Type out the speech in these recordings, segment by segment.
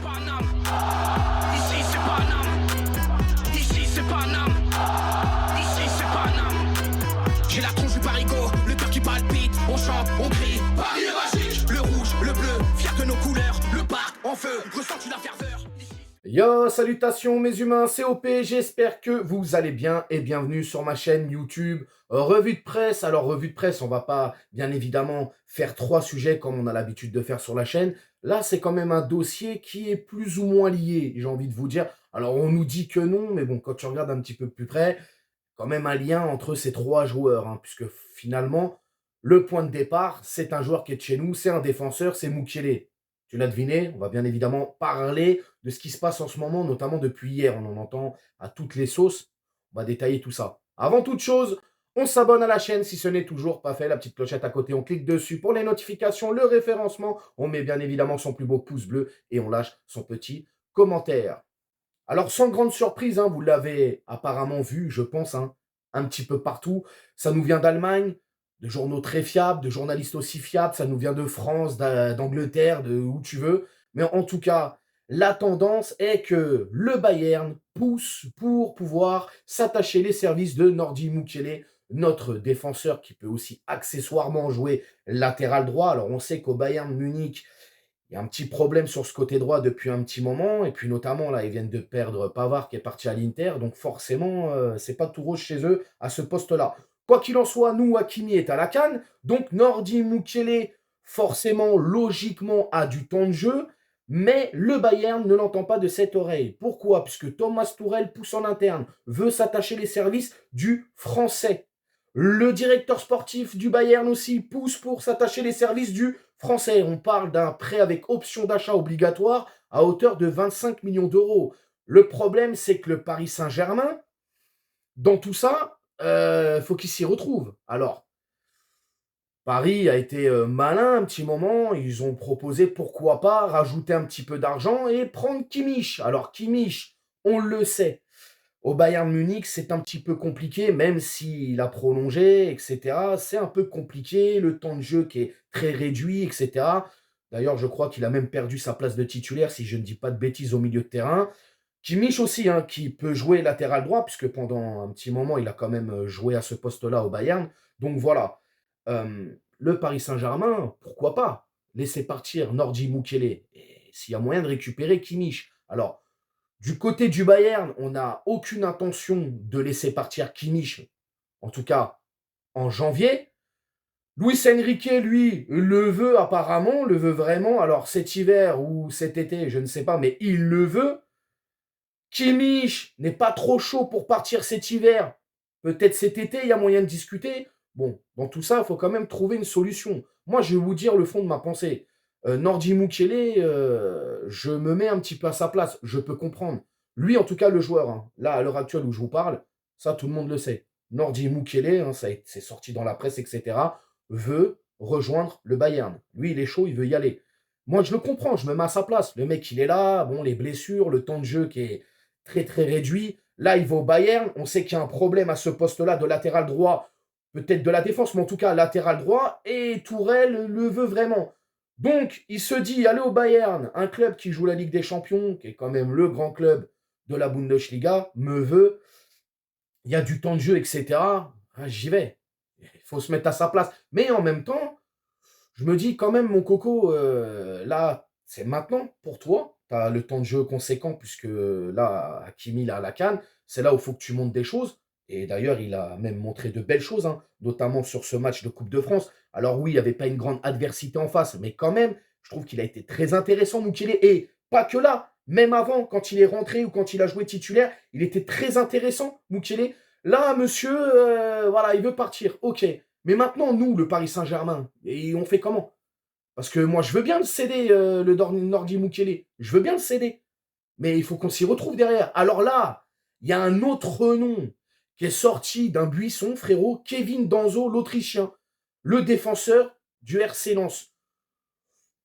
Paname. Ici c'est Paname. Ici c'est Paname. Ici c'est Paname. J'ai la tronche du parigo, le cœur qui palpite. On chante, on crie, Paris est magique. Le rouge, le bleu, fier de nos couleurs. Le parc en feu, ressens-tu la ferveur? Yo, salutations mes humains, c'est OP, j'espère que vous allez bien et bienvenue sur ma chaîne YouTube Revue de Presse. Alors revue de presse, on va pas bien évidemment faire 3 sujets comme on a l'habitude de faire sur la chaîne. Là, c'est quand même un dossier qui est plus ou moins lié, j'ai envie de vous dire. Alors on nous dit que non, mais bon, quand tu regardes un petit peu plus près, quand même un lien entre ces 3 joueurs, hein, puisque finalement, le point de départ, c'est un joueur qui est de chez nous, c'est un défenseur, c'est Mukiele. Tu l'as deviné, on va bien évidemment parler de ce qui se passe en ce moment, notamment depuis hier. On en entend à toutes les sauces. On va détailler tout ça. Avant toute chose, on s'abonne à la chaîne si ce n'est toujours pas fait. La petite clochette à côté, on clique dessus pour les notifications, le référencement. On met bien évidemment son plus beau pouce bleu et on lâche son petit commentaire. Alors, sans grande surprise, hein, vous l'avez apparemment vu, je pense, hein, un petit peu partout. Ça nous vient d'Allemagne, de journaux très fiables, de journalistes aussi fiables. Ça nous vient de France, d'Angleterre, de où tu veux. Mais en tout cas, la tendance est que le Bayern pousse pour pouvoir s'attacher les services de Nordi Mukiele, notre défenseur qui peut aussi accessoirement jouer latéral droit. Alors, on sait qu'au Bayern Munich, il y a un petit problème sur ce côté droit depuis un petit moment. Et puis notamment, là, ils viennent de perdre Pavard qui est parti à l'Inter. Donc forcément, c'est pas tout rose chez eux à ce poste-là. Quoi qu'il en soit, nous, Hakimi est à la canne. Donc Nordi Mukiele, forcément, logiquement, a du temps de jeu. Mais le Bayern ne l'entend pas de cette oreille. Pourquoi? Puisque Thomas Tuchel pousse en interne, veut s'attacher les services du français. Le directeur sportif du Bayern aussi pousse pour s'attacher les services du français. On parle d'un prêt avec option d'achat obligatoire à hauteur de 25 millions d'euros. Le problème, c'est que le Paris Saint-Germain, dans tout ça, faut qu'il s'y retrouve. Alors, Paris a été malin un petit moment. Ils ont proposé, pourquoi pas, rajouter un petit peu d'argent et prendre Kimmich. Alors, Kimmich, on le sait, au Bayern Munich, c'est un petit peu compliqué, même s'il a prolongé, etc. C'est un peu compliqué, le temps de jeu qui est très réduit, etc. D'ailleurs, je crois qu'il a même perdu sa place de titulaire, si je ne dis pas de bêtises, au milieu de terrain. Kimmich aussi, hein, qui peut jouer latéral droit, puisque pendant un petit moment, il a quand même joué à ce poste-là au Bayern. Donc voilà, le Paris Saint-Germain, pourquoi pas laisser partir Nordi Mukiele, et s'il y a moyen de récupérer Kimmich. Alors, du côté du Bayern, on n'a aucune intention de laisser partir Kimmich, en tout cas en janvier. Luis Enrique, lui, le veut apparemment, le veut vraiment. Alors cet hiver ou cet été, je ne sais pas, mais il le veut. Kimmich n'est pas trop chaud pour partir cet hiver. Peut-être cet été, il y a moyen de discuter. Bon, dans tout ça, il faut quand même trouver une solution. Moi, je vais vous dire le fond de ma pensée. Nordi Mukiele, je me mets un petit peu à sa place. Je peux comprendre. Lui, en tout cas, le joueur, hein, là, à l'heure actuelle où je vous parle, ça, tout le monde le sait. Nordi Mukiele, hein, c'est sorti dans la presse, etc., veut rejoindre le Bayern. Lui, il est chaud, il veut y aller. Moi, je le comprends, je me mets à sa place. Le mec, il est là, bon, les blessures, le temps de jeu qui est très, très réduit. Là, il va au Bayern. On sait qu'il y a un problème à ce poste-là de latéral droit, peut-être de la défense, mais en tout cas latéral droit. Et Tourelle le veut vraiment. Donc, il se dit, allez au Bayern, un club qui joue la Ligue des Champions, qui est quand même le grand club de la Bundesliga, me veut. Il y a du temps de jeu, etc. Ah, j'y vais. Il faut se mettre à sa place. Mais en même temps, je me dis quand même, mon coco, là, c'est maintenant pour toi. Tu as le temps de jeu conséquent, puisque là, Hakimi, là, à la canne, c'est là où il faut que tu montes des choses. Et d'ailleurs, il a même montré de belles choses, hein, notamment sur ce match de Coupe de France. Alors oui, il n'y avait pas une grande adversité en face, mais quand même, je trouve qu'il a été très intéressant, Mukiele. Et pas que là, même avant, quand il est rentré ou quand il a joué titulaire, il était très intéressant, Mukiele. Là, monsieur, voilà, il veut partir. Ok. Mais maintenant, nous, le Paris Saint-Germain, et on fait comment? Parce que moi, je veux bien le céder, le Nordi Mukiele. Je veux bien le céder. Mais il faut qu'on s'y retrouve derrière. Alors là, il y a un autre nom qui est sorti d'un buisson, frérot. Kevin Danso, l'Autrichien. Le défenseur du RC Lens.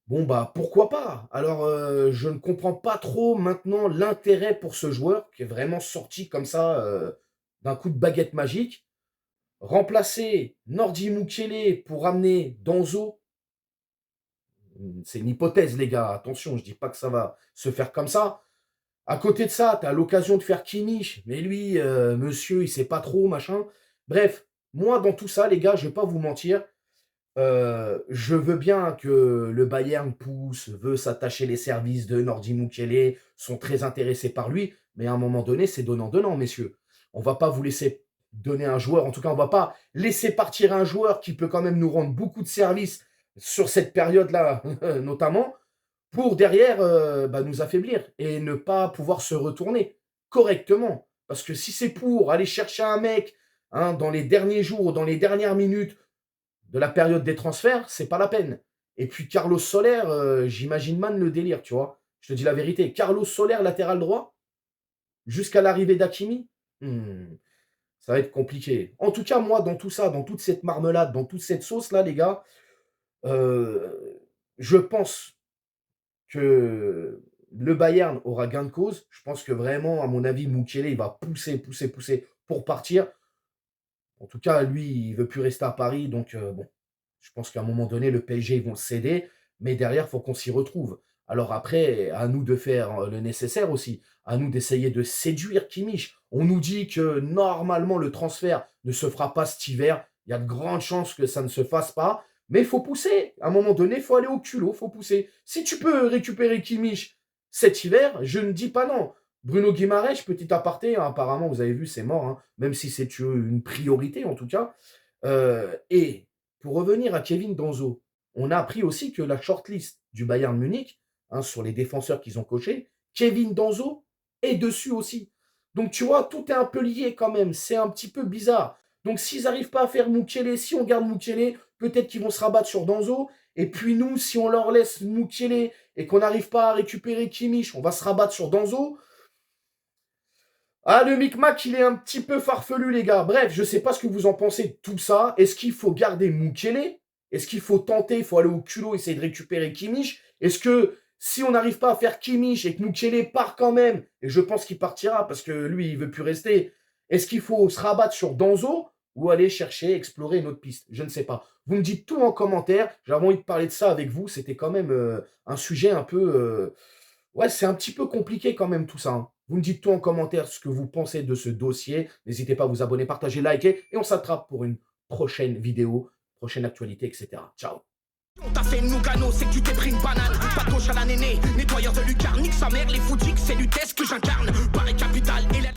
Bon, bah, pourquoi pas? Alors, je ne comprends pas trop maintenant l'intérêt pour ce joueur qui est vraiment sorti comme ça, d'un coup de baguette magique. Remplacer Nordi Mukiele pour amener Danso, C'est une hypothèse, les gars. Attention, je dis pas que ça va se faire comme ça. À côté de ça, tu as l'occasion de faire Kimmich, mais lui, monsieur, il sait pas trop, machin. Bref, moi, dans tout ça, les gars, je vais pas vous mentir, je veux bien que le Bayern pousse, veut s'attacher les services de Nordi Mukiele, sont très intéressés par lui, mais à un moment donné, c'est donnant-donnant, messieurs. On va pas vous laisser donner un joueur, en tout cas, on va pas laisser partir un joueur qui peut quand même nous rendre beaucoup de services sur cette période-là, notamment, pour derrière nous affaiblir et ne pas pouvoir se retourner correctement. Parce que si c'est pour aller chercher un mec dans les derniers jours ou dans les dernières minutes de la période des transferts, c'est pas la peine. Et puis Carlos Soler, j'imagine man le délire, tu vois. Je te dis la vérité. Carlos Soler, latéral droit, jusqu'à l'arrivée d'Hakimi, ça va être compliqué. En tout cas, moi, dans tout ça, dans toute cette marmelade, dans toute cette sauce-là, les gars, je pense que le Bayern aura gain de cause. Je pense que vraiment, à mon avis, Mukiele, il va pousser pour partir. En tout cas, lui, il veut plus rester à Paris. Donc, bon, je pense qu'à un moment donné, le PSG, ils vont le céder. Mais derrière, il faut qu'on s'y retrouve. Alors après, à nous de faire le nécessaire aussi. À nous d'essayer de séduire Kimmich. On nous dit que normalement, le transfert ne se fera pas cet hiver. Il y a de grandes chances que ça ne se fasse pas. Mais il faut pousser. À un moment donné, il faut aller au culot, il faut pousser. Si tu peux récupérer Kimmich cet hiver, je ne dis pas non. Bruno Guimaraes, petit aparté, apparemment, vous avez vu, c'est mort, même si c'est une priorité en tout cas. Et pour revenir à Kevin Danso, on a appris aussi que la shortlist du Bayern Munich, sur les défenseurs qu'ils ont coachés, Kevin Danso est dessus aussi. Donc tu vois, tout est un peu lié quand même, c'est un petit peu bizarre. Donc s'ils n'arrivent pas à faire Mukiele, si on garde Mukiele, peut-être qu'ils vont se rabattre sur Danso. Et puis nous, si on leur laisse Mukiele et qu'on n'arrive pas à récupérer Kimmich, on va se rabattre sur Danso. Ah, le micmac, il est un petit peu farfelu, les gars. Bref, je ne sais pas ce que vous en pensez de tout ça. Est-ce qu'il faut garder Mukiele? Est-ce qu'il faut tenter, il faut aller au culot, essayer de récupérer Kimmich? Est-ce que si on n'arrive pas à faire Kimmich et que Mukiele part quand même, et je pense qu'il partira parce que lui, il ne veut plus rester, est-ce qu'il faut se rabattre sur Danso ou aller chercher, explorer une autre piste? Je ne sais pas. Vous me dites tout en commentaire. J'avais envie de parler de ça avec vous. C'était quand même un sujet un peu... Ouais, c'est un petit peu compliqué quand même tout ça. Vous me dites tout en commentaire ce que vous pensez de ce dossier. N'hésitez pas à vous abonner, partager, liker. Et on s'attrape pour une prochaine vidéo, prochaine actualité, etc. Ciao. On t'a fait Nougano, c'est que tu t'es pris une banane. Pas de gauche à la néné, nettoyeur de lucarne. Nique sa mère, les foutiques, c'est l'UTES que j'incarne. Paris Capital et la...